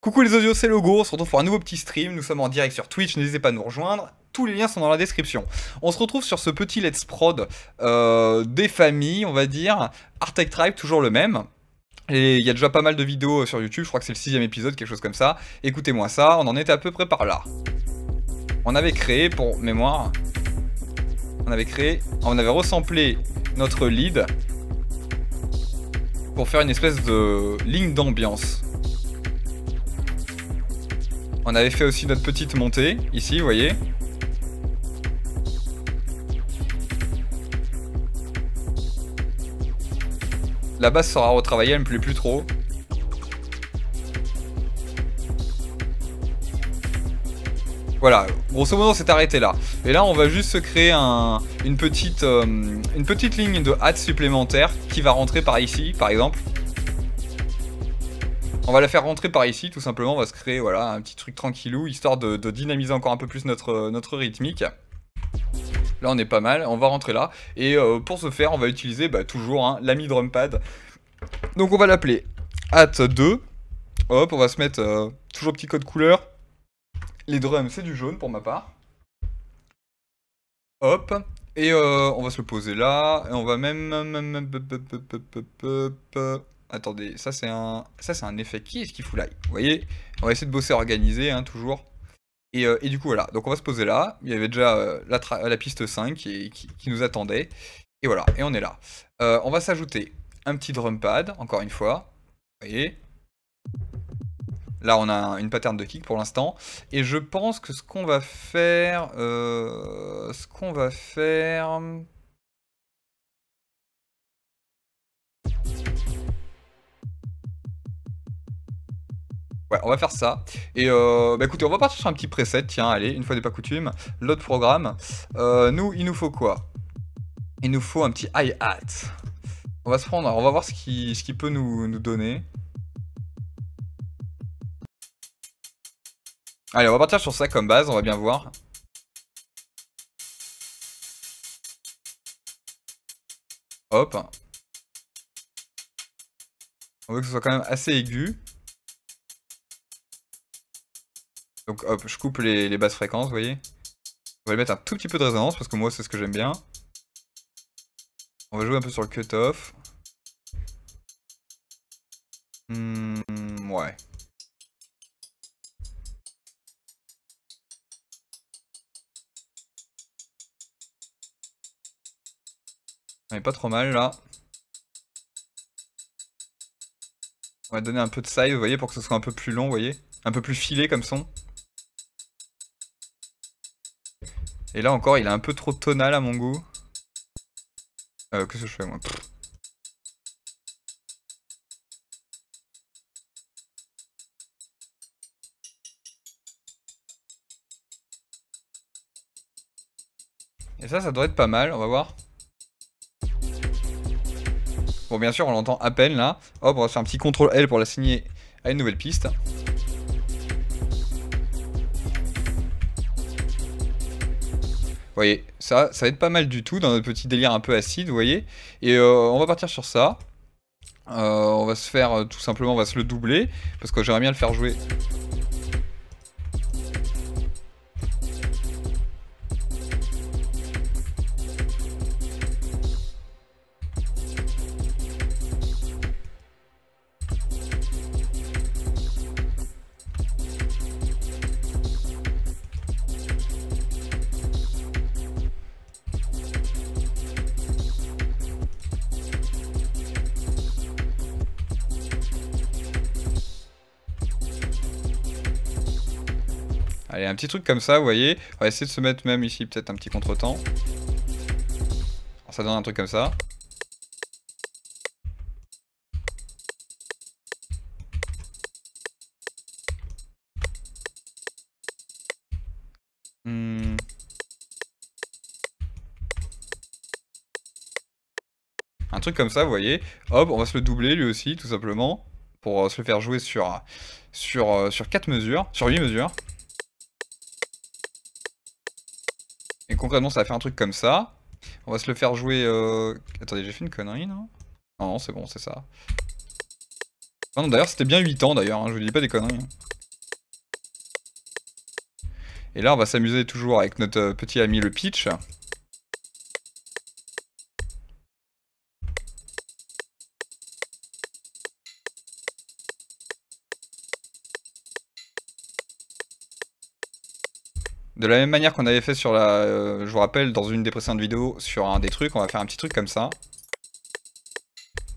Coucou les audios, c'est Logo, on se retrouve pour un nouveau petit stream, nous sommes en direct sur Twitch, n'hésitez pas à nous rejoindre, tous les liens sont dans la description. On se retrouve sur ce petit let's prod des familles, on va dire, Artec Tribe, toujours le même. Et il y a déjà pas mal de vidéos sur YouTube, je crois que c'est le 6ème épisode, quelque chose comme ça. Écoutez-moi ça, on en était à peu près par là. On avait créé, pour mémoire, on avait resamplé notre lead pour faire une espèce de ligne d'ambiance. On avait fait aussi notre petite montée, ici, vous voyez. La base sera retravaillée, elle me plaît plus trop. Voilà, grosso modo on s'est arrêté là. Et là on va juste se créer une petite ligne de hâte supplémentaire qui va rentrer par ici, par exemple. On va la faire rentrer par ici, tout simplement, on va se créer voilà, un petit truc tranquillou, histoire de dynamiser encore un peu plus notre rythmique. Là on est pas mal, on va rentrer là, et pour ce faire on va utiliser toujours hein, l'ami drumpad. Donc on va l'appeler Hat2, hop, on va se mettre toujours petit code couleur, les drums c'est du jaune pour ma part. Hop, et on va se le poser là, et on va même... Attendez, ça c'est un effet. Qui est-ce qu'il fout là? Vous voyez, on va essayer de bosser organisé, hein, toujours. Et du coup, voilà. Donc on va se poser là. Il y avait déjà la piste 5 qui nous attendait. Et voilà, et on est là. On va s'ajouter un petit drum pad, encore une fois. Vous voyez. Là, on a une pattern de kick pour l'instant. Et je pense que ce qu'on va faire... Ouais, on va faire ça. Et écoutez, on va partir sur un petit preset, tiens, allez, une fois n'est pas coutume. L'autre programme. Il nous faut quoi? Il nous faut un petit hi-hat. On va se prendre, on va voir ce qu'il peut nous donner. Allez, on va partir sur ça comme base, on va bien voir. Hop. On veut que ce soit quand même assez aigu. Donc hop, je coupe les basses fréquences, vous voyez. On va lui mettre un tout petit peu de résonance, parce que moi c'est ce que j'aime bien. On va jouer un peu sur le cut-off. Ouais. On est pas trop mal là. On va donner un peu de size, vous voyez, pour que ce soit un peu plus long, vous voyez. Un peu plus filé comme son. Et là encore, il est un peu trop tonal à mon goût. Qu'est-ce que je fais moi? Et ça doit être pas mal, on va voir. Bon, bien sûr, on l'entend à peine là. Hop, on va faire un petit CTRL L pour l'assigner à une nouvelle piste. Vous voyez, ça va être pas mal du tout dans notre petit délire un peu acide, vous voyez. Et on va partir sur ça. On va se faire, tout simplement, on va se le doubler. Parce que j'aimerais bien le faire jouer. Allez, un petit truc comme ça, vous voyez. On va essayer de se mettre même ici, peut-être un petit contretemps. Ça donne un truc comme ça. Un truc comme ça, vous voyez. Hop, on va se le doubler lui aussi, tout simplement. Pour se le faire jouer sur 4 mesures, sur 8 mesures. Et concrètement, ça va faire un truc comme ça. On va se le faire jouer... Attendez, j'ai fait une connerie, non? Non, c'est bon, c'est ça. Non, d'ailleurs, c'était bien 8 ans, d'ailleurs, hein, je vous dis pas des conneries. Et là, on va s'amuser toujours avec notre petit ami le Peach. De la même manière qu'on avait fait sur la... je vous rappelle, dans une des précédentes vidéos, sur un des trucs, on va faire un petit truc comme ça.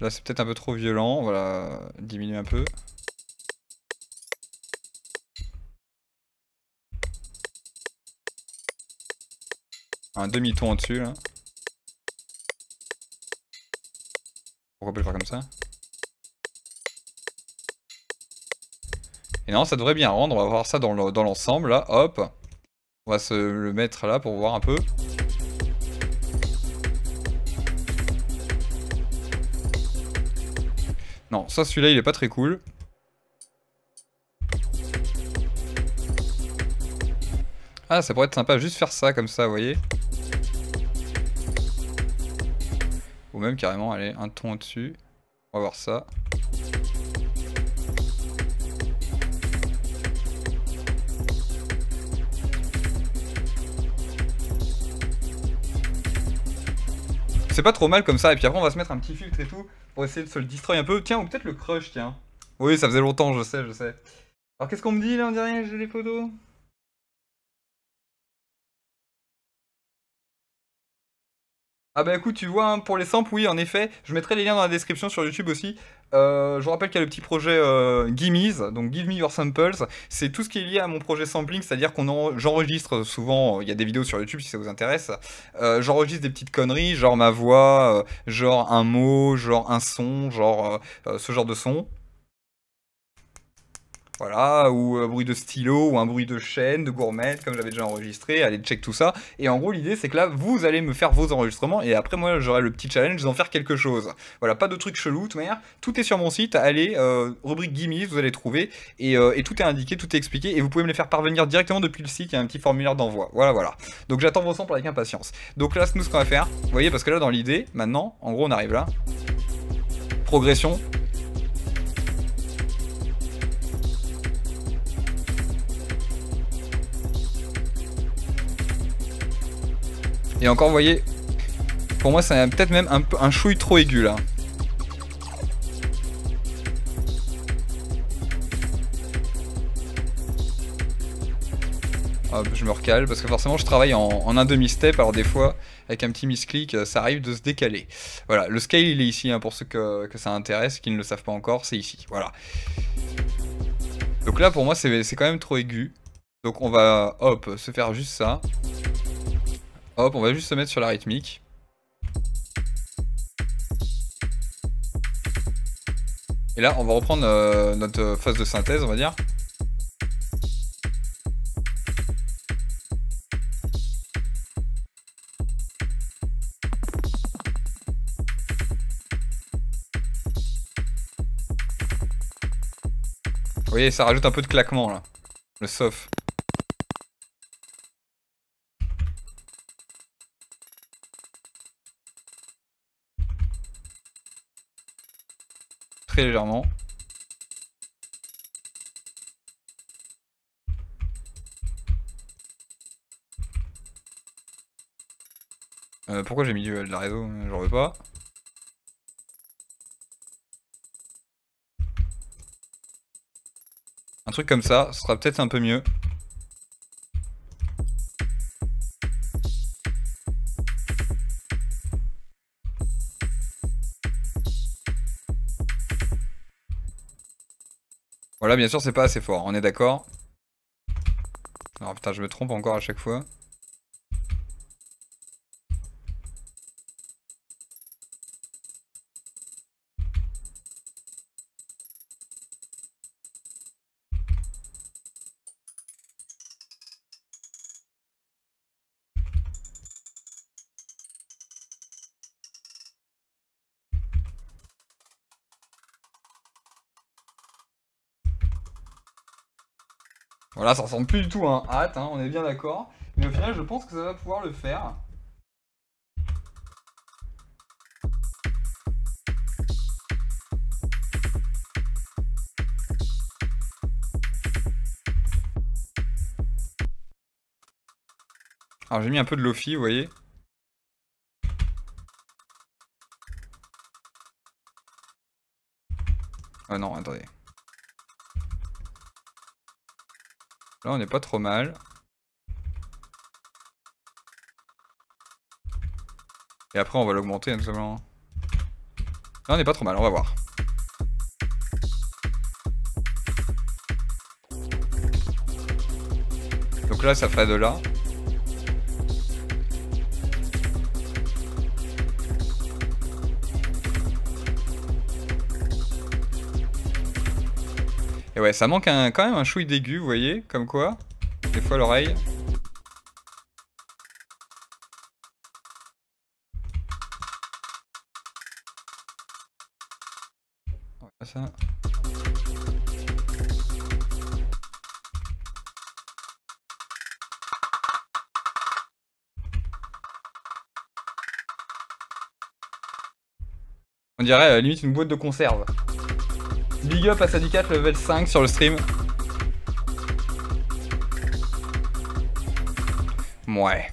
Là, c'est peut-être un peu trop violent, on va diminuer un peu. Un demi-ton au-dessus, là. Pourquoi pas le faire comme ça? Et non, ça devrait bien rendre, on va voir ça dans l'ensemble, là, hop. On va se le mettre là pour voir un peu. Non, ça, celui-là, il est pas très cool. Ah, ça pourrait être sympa, juste faire ça, comme ça, vous voyez. Ou même carrément, allez, un ton au-dessus. On va voir ça. C'est pas trop mal comme ça, et puis après on va se mettre un petit filtre et tout, pour essayer de se le distraire un peu. Tiens, ou peut-être le crush, tiens. Oui, ça faisait longtemps, je sais, je sais. Alors qu'est-ce qu'on me dit là, on dirait, j'ai les photos? Ah bah écoute, tu vois, hein, pour les samples, oui, en effet, je mettrai les liens dans la description sur YouTube aussi. Je vous rappelle qu'il y a le petit projet Gimme's, donc Give Me Your Samples. C'est tout ce qui est lié à mon projet sampling, c'est-à-dire j'enregistre souvent, il y a des vidéos sur YouTube si ça vous intéresse. J'enregistre des petites conneries, genre ma voix, genre un mot, genre un son, genre ce genre de son. Voilà, ou un bruit de stylo, ou un bruit de chaîne, de gourmet, comme j'avais déjà enregistré, allez check tout ça. Et en gros l'idée c'est que là vous allez me faire vos enregistrements et après moi j'aurai le petit challenge d'en faire quelque chose. Voilà, pas de trucs chelous, de toute manière, tout est sur mon site, allez, rubrique Gimmies, vous allez trouver, et tout est indiqué, tout est expliqué, et vous pouvez me les faire parvenir directement depuis le site, il y a un petit formulaire d'envoi, voilà voilà. Donc j'attends vos samples avec impatience. Donc là nous ce qu'on va faire, vous voyez, parce que là dans l'idée, maintenant, en gros on arrive là, progression. Et encore, vous voyez, pour moi, c'est peut-être même un chouille trop aigu, là. Hop, je me recale, parce que forcément, je travaille en un demi-step, alors des fois, avec un petit misclick, ça arrive de se décaler. Voilà, le scale, il est ici, hein, pour ceux que ça intéresse, qui ne le savent pas encore, c'est ici, voilà. Donc là, pour moi, c'est quand même trop aigu. Donc on va, hop, se faire juste ça. Hop, on va juste se mettre sur la rythmique. Et là, on va reprendre notre phase de synthèse, on va dire. Vous voyez, ça rajoute un peu de claquement, là. Le soft. Très légèrement. Pourquoi j'ai mis de la réseau? J'en veux pas. Un truc comme ça, ce sera peut-être un peu mieux. Voilà, bien sûr, c'est pas assez fort, on est d'accord. Alors putain, je me trompe encore à chaque fois. Voilà, ça ressemble plus du tout à un hâte, hein, on est bien d'accord. Mais au final, je pense que ça va pouvoir le faire. Alors j'ai mis un peu de Lofi, vous voyez. Ah non, attendez. Là on n'est pas trop mal. Et après on va l'augmenter tout simplement. Là on n'est pas trop mal, on va voir. Donc là ça ferait de là. Et ouais, ça manque quand même un chouille d'aigu, vous voyez, comme quoi. Des fois l'oreille. Ça. On dirait limite une boîte de conserve. Big up à Sadicat level 5 sur le stream. Ouais.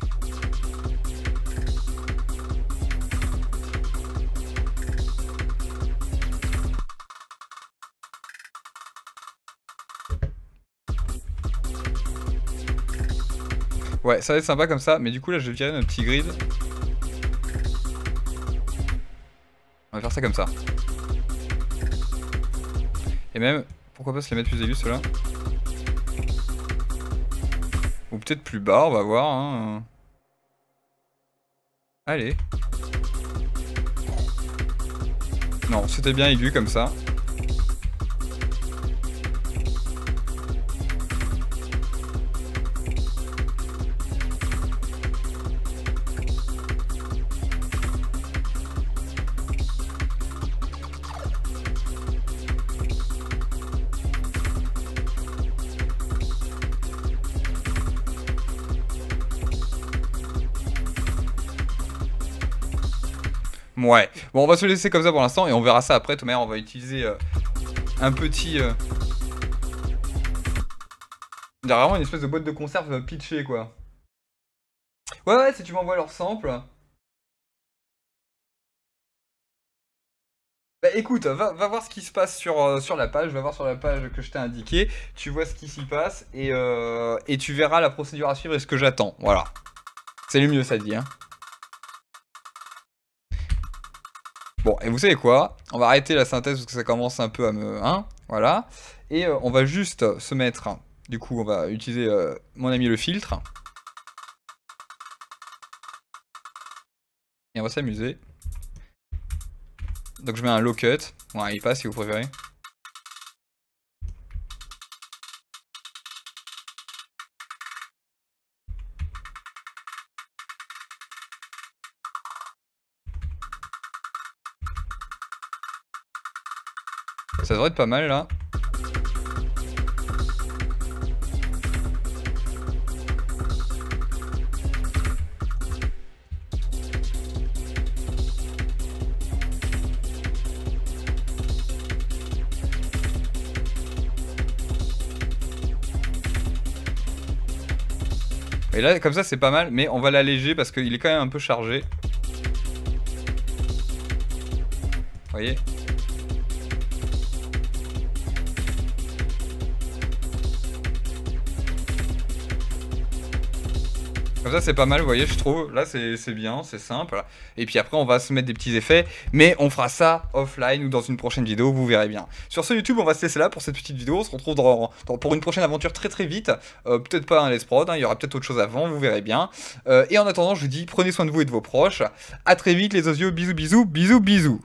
Ouais, ça va être sympa comme ça, mais du coup là je vais virer notre petit grid. On va faire ça comme ça. Et même, pourquoi pas se les mettre plus aigus ceux-là. Ou peut-être plus bas, on va voir. Hein. Allez. Non, c'était bien aigu comme ça. Ouais, bon on va se laisser comme ça pour l'instant et on verra ça après. De toute manière on va utiliser un petit... Il y a vraiment une espèce de boîte de conserve pitchée quoi. Ouais, si tu m'envoies leur sample. Bah écoute, va voir ce qui se passe sur la page, va voir sur la page que je t'ai indiqué, tu vois ce qui s'y passe et tu verras la procédure à suivre et ce que j'attends, voilà. C'est le mieux ça dit, hein. Bon, et vous savez quoi? On va arrêter la synthèse parce que ça commence un peu à me... Hein, voilà. Et on va juste se mettre... Du coup, on va utiliser mon ami le filtre. Et on va s'amuser. Donc je mets un low cut. Ouais, il passe si vous préférez. Ça devrait être pas mal là. Et là, comme ça, c'est pas mal, mais on va l'alléger parce qu'il est quand même un peu chargé. Vous voyez ? Comme ça c'est pas mal, vous voyez, je trouve. Là c'est bien, c'est simple. Et puis après on va se mettre des petits effets. Mais on fera ça offline ou dans une prochaine vidéo, vous verrez bien. Sur ce YouTube, on va se laisser là pour cette petite vidéo. On se retrouve pour une prochaine aventure très vite. Peut-être pas un Let's Prod, hein, il y aura peut-être autre chose avant, vous verrez bien. Et en attendant, je vous dis, prenez soin de vous et de vos proches. A très vite les osios, bisous bisous, bisous bisous.